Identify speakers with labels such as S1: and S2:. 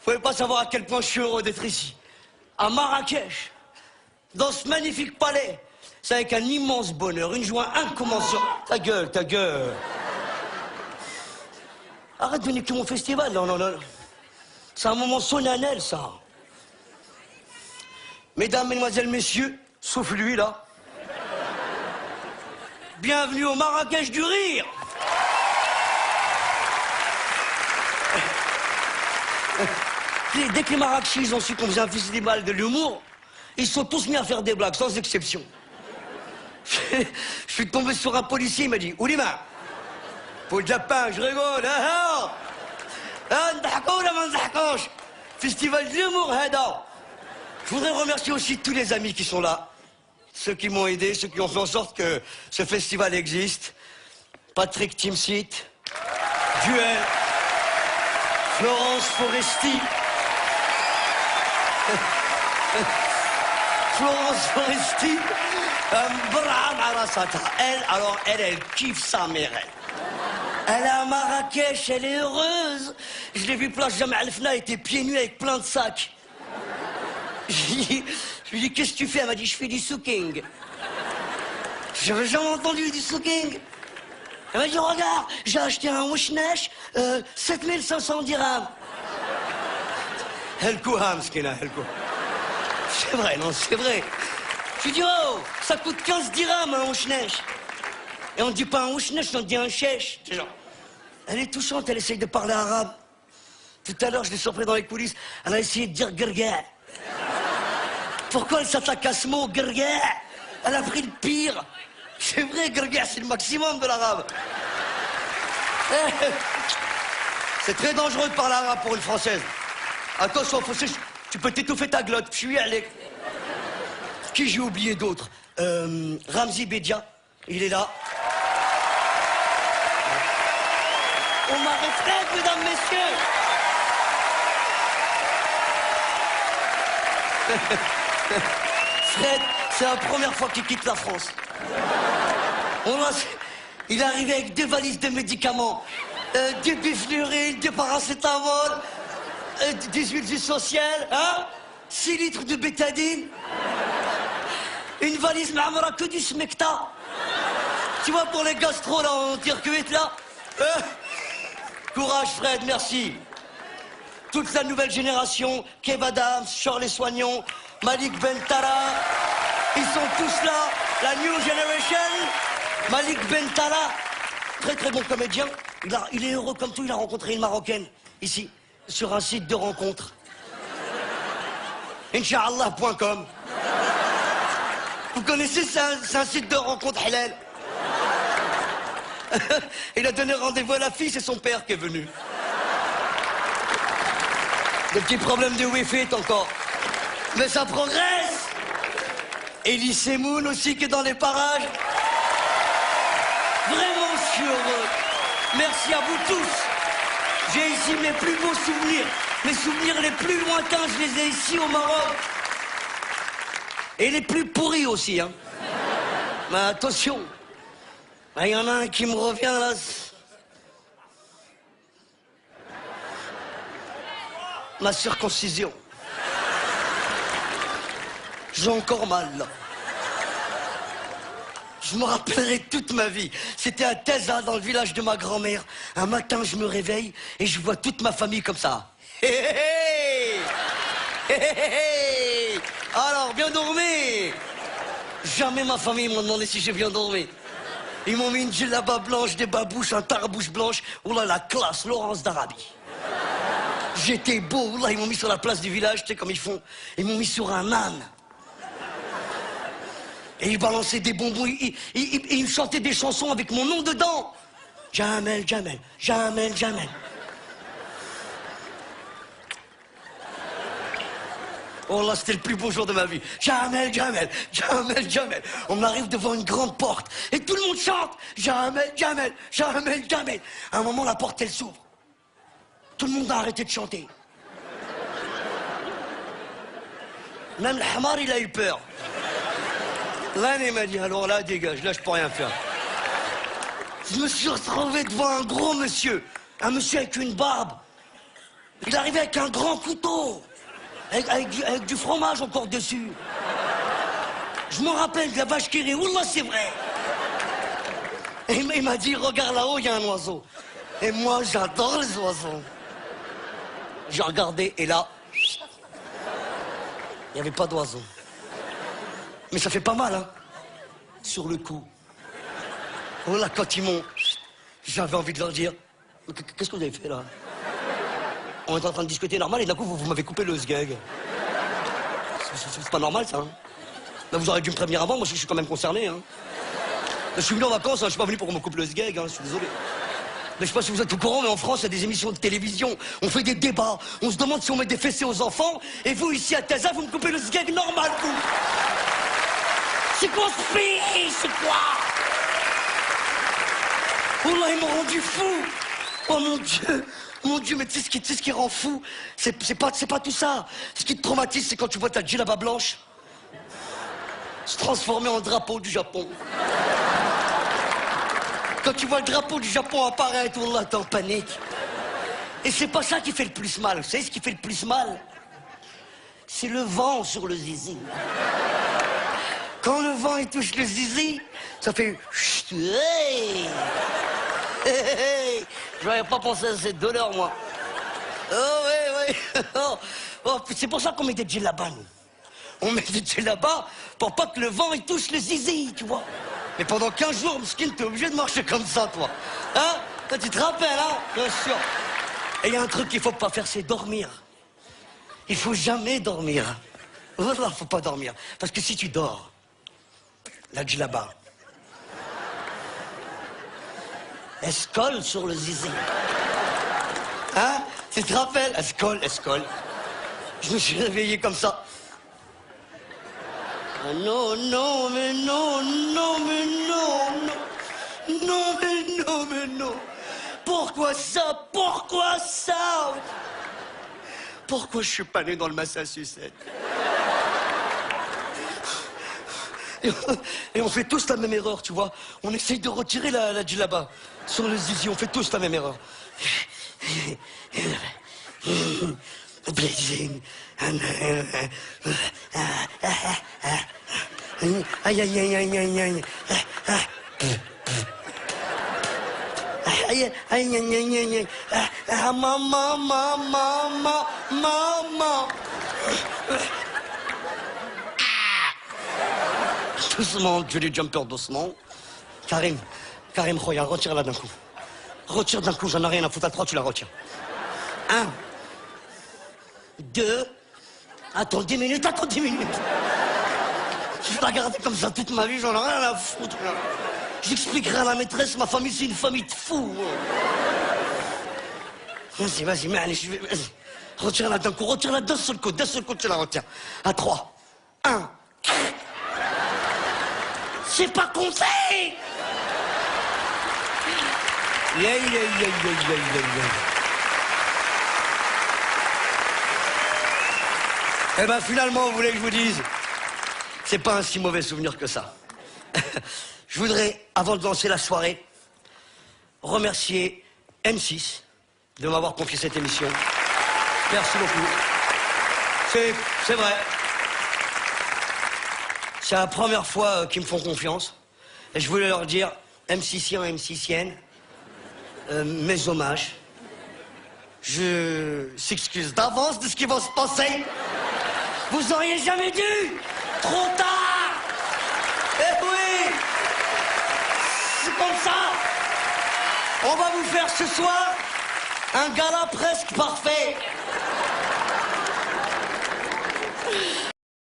S1: pouvez pas savoir à quel point je suis heureux d'être ici, à Marrakech, dans ce magnifique palais. C'est avec un immense bonheur, une joie incommensurable. Ta gueule, ta gueule. Arrête de niquer mon festival, non, non, non. C'est un moment solennel, ça. Mesdames, mesdemoiselles, messieurs, sauf lui, là. Bienvenue au Marrakech du rire. Dès que les Marrakechis ont su qu'on faisait un festival de l'humour, ils sont tous mis à faire des blagues, sans exception. Je suis tombé sur un policier, il m'a dit « Oulima, pour le Japon, je rigole, hein, festival de l'humour, hada !» Je voudrais remercier aussi tous les amis qui sont là, ceux qui m'ont aidé, ceux qui ont fait en sorte que ce festival existe. Patrick Timsit, Duel, Florence Foresti, Florence Foresti, elle kiffe sa mère. Elle est à Marrakech, elle est heureuse. Je l'ai vu place Jamal Alfna, elle était pieds nus avec plein de sacs. Je lui dis, qu'est-ce que tu fais? Elle m'a dit, je fais du souking. J'avais jamais entendu du souking. Elle m'a dit, regarde, j'ai acheté un wishnesh, 7500 dirhams. Elle couham, skina, elle couham. C'est vrai, non, c'est vrai. Je lui dis, oh, ça coûte 15 dirhams un wishnesh. Et on ne dit pas un wishnesh, on dit un chèche. Elle est touchante, elle essaye de parler arabe. Tout à l'heure, je l'ai surpris dans les coulisses, elle a essayé de dire gerga. Pourquoi elle s'attaque à ce mot, gerga? Elle a pris le pire. C'est vrai, gerga, c'est le maximum de l'arabe. C'est très dangereux de parler arabe pour une Française. Attention, tu peux t'étouffer ta glotte. Je suis allé. Qui j'ai oublié d'autre? Ramzi Bedia, il est là. Omar et Fred, mesdames, messieurs. Fred, c'est la première fois qu'il quitte la France. Il est arrivé avec des valises de médicaments, du bifluril, du paracétamol, des huiles essentielles, hein, 6 litres de bétadine, une valise ma'amra que du smecta. Tu vois, pour les gastro, là, en circuit, là. Courage, Fred, merci. Toute la nouvelle génération, Kev Adams, Charles Soignon, Malik Bentala, ils sont tous là, la New Generation. Malik Bentala, très très bon comédien. Il est heureux comme tout, il a rencontré une Marocaine, ici, sur un site de rencontre. Inch'Allah.com. Vous connaissez, c'est un site de rencontre halal. Il a donné rendez-vous à la fille, c'est son père qui est venu. Des petits problèmes de Wi-Fi encore. Mais ça progresse. Elie Semoun aussi qui est dans les parages. Vraiment, je suis heureux. Merci à vous tous. J'ai ici mes plus beaux souvenirs. Mes souvenirs les plus lointains, je les ai ici au Maroc. Et les plus pourris aussi, hein. Mais attention. Il y en a un qui me revient là. Ma circoncision. J'ai encore mal, là. Je me rappellerai toute ma vie. C'était à Teza, dans le village de ma grand-mère. Un matin, je me réveille et je vois toute ma famille comme ça. Hé hé hé! Hé hé hé! Alors, bien dormi? Jamais ma famille m'a demandé si j'ai bien dormi. Ils m'ont mis une djellaba blanche, des babouches, un tarbouche blanche. Oh là, la classe, Laurence d'Arabie. J'étais beau, là, ils m'ont mis sur la place du village, tu sais comme ils font. Ils m'ont mis sur un âne. Et ils balançaient des bonbons, ils me chantaient des chansons avec mon nom dedans. Jamel, Jamel, Jamel, Jamel. Oh là, c'était le plus beau jour de ma vie. Jamel, Jamel, Jamel, Jamel. On arrive devant une grande porte et tout le monde chante. Jamel, Jamel, Jamel, Jamel. À un moment, la porte, elle s'ouvre. Tout le monde a arrêté de chanter. Même le hamar, il a eu peur. L'année m'a dit, alors là, dégage, là, je peux rien faire. Je me suis retrouvé devant un gros monsieur. Un monsieur avec une barbe. Il arrivait avec un grand couteau, avec du fromage encore dessus. Je m'en rappelle de la vache qui rit, Wallah, c'est vrai. Et il m'a dit, regarde là-haut, il y a un oiseau. Et moi, j'adore les oiseaux. J'ai regardé, et là, il n'y avait pas d'oiseau. Mais ça fait pas mal, hein, sur le coup. Oh là, quand ils m'ont... J'avais envie de leur dire, qu'est-ce que vous avez fait, là? On est en train de discuter normal, et d'un coup, vous m'avez coupé le sgeg. C'est pas normal, ça, hein. Là, vous auriez dû me prévenir avant, moi, je suis quand même concerné, hein. Je suis venu en vacances, hein, je suis pas venu pour qu'on me coupe le sgeg, hein, je suis désolé. Mais je sais pas si vous êtes au courant, mais en France, il y a des émissions de télévision. On fait des débats. On se demande si on met des fessées aux enfants. Et vous, ici, à Taza, vous me coupez le sgeg normal, vous. C'est quoi ce pays? C'est quoi? Oh là, ils m'ont rendu fou. Oh mon Dieu, mais tu sais ce qui rend fou? C'est pas tout ça. Ce qui te traumatise, c'est quand tu vois ta djellaba blanche se transformer en drapeau du Japon. Quand tu vois le drapeau du Japon apparaître, Wallah, t'es en panique. Et c'est pas ça qui fait le plus mal. Vous savez ce qui fait le plus mal? C'est le vent sur le zizi. Quand le vent il touche le zizi, ça fait... Chut, hey, hey, hey. Je n'avais pas pensé à cette douleur, moi. Oh, oui, oui. Oh, c'est pour ça qu'on met des djellabas, nous. On met des djellabas pour pas que le vent il touche le zizi, tu vois. Mais pendant 15 jours, Mskin, t'es obligé de marcher comme ça, toi. Hein? Tu te rappelles, hein? Bien sûr. Et il y a un truc qu'il faut pas faire, c'est dormir. Il faut jamais dormir. Voilà, faut pas dormir. Parce que si tu dors, la djellaba, elle se colle sur le zizi. Hein? Tu te rappelles? Elle se colle. Je me suis réveillé comme ça. Ah non, non, mais non, non, mais non, non, non, mais non, mais non. Pourquoi ça? Pourquoi ça? Pourquoi je suis pas né dans le Massachusetts? Et on fait tous la même erreur, tu vois. On essaye de retirer la djellaba sur le zizi, on fait tous la même erreur. Blazing. Aïe, aïe, aïe, aïe, aïe, aïe. Aïe, aïe, aïe, aïe, aïe, aïe. Maman, maman, maman. Doucement, Julie Jumper, doucement. Karim, regarde, retire-la d'un coup. Retire d'un coup, j'en ai rien à foutre. À 3, tu la retires. 1, 2. Attends 10 minutes, Je vais la garder comme ça toute ma vie, j'en ai rien à foutre. J'expliquerai à la maîtresse, ma famille, c'est une famille de fous. Vas-y, vas-y. Retire-la d'un coup, retire-la d'un seul coup, tu la retires. À 3. 1. C'est pas compté. Eh ben finalement, vous voulez que je vous dise, c'est pas un si mauvais souvenir que ça. Je voudrais, avant de lancer la soirée, remercier M6 de m'avoir confié cette émission. Merci beaucoup. C'est vrai. C'est la première fois qu'ils me font confiance. Et je voulais leur dire, M6iens et M6iennes, mes hommages. Je s'excuse d'avance de ce qui va se passer. Vous auriez jamais dû. Trop tard. Eh oui. C'est comme ça. On va vous faire ce soir un gala presque parfait.